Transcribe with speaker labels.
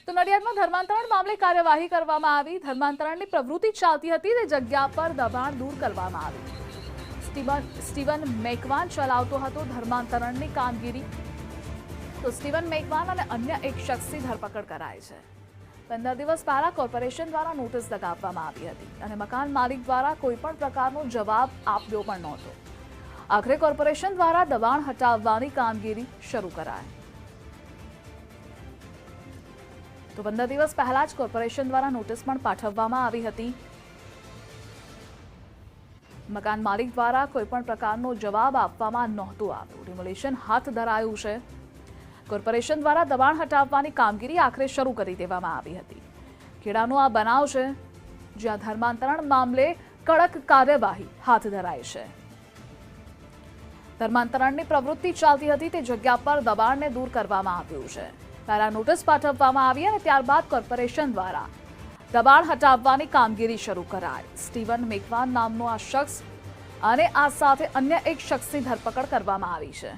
Speaker 1: તો નડિયાદમાં ધર્માંતરણ મામલે કાર્યવાહી કરવામાં આવી। ધર્માંતરણની પ્રવૃત્તિ ચાલતી હતી તે જગ્યા પર દબાણ દૂર કરવામાં આવ્યું। સ્ટીવન મેકવાન ચલાવતો હતો ધર્માંતરણની કામગીરી। તો સ્ટીવન મેકવાન અને અન્ય એક શખ્સની ધરપકડ કરાઈ છે। 15 દિવસ પહેલા કોર્પોરેશન દ્વારા નોટિસ લગાવવામાં આવી હતી અને મકાન માલિક દ્વારા કોઈ પણ પ્રકારનો જવાબ આપ્યો પણ નહોતો। આખરે કોર્પોરેશન દ્વારા દબાણ હટાવવાની કામગીરી શરૂ કરાઈ। તો 15 દિવસ પહેલા જ કોર્પોરેશન દ્વારા નોટિસ પણ પાઠવવામાં આવી હતી। મકાન માલિક દ્વારા કોઈ પણ પ્રકારનો જવાબ આપવામાં નહોતો આવ્યો। ડિમોલિશન હાથ ધરાયું છે। કોર્પોરેશન દ્વારા દબાણ હટાવવાની કામગીરી આખરે શરૂ કરી દેવામાં આવી હતી। ખેડાનો આ બનાવ છે જ્યાં ધર્માંતરણ મામલે કડક કાર્યવાહી હાથ ધરાઈ છે। ધર્માંતરણની પ્રવૃત્તિ ચાલતી હતી તે જગ્યા પર દબાણને દૂર કરવામાં આવ્યું છે। પહેલા નોટિસ પાઠવવામાં આવી અને ત્યારબાદ કોર્પોરેશન દ્વારા દબાણ હટાવવાની કામગીરી શરૂ કરાઈ। સ્ટીવન મેકવાન નામનો આ શખ્સ અને આ સાથે અન્ય એક શખ્સની ધરપકડ કરવામાં આવી છે।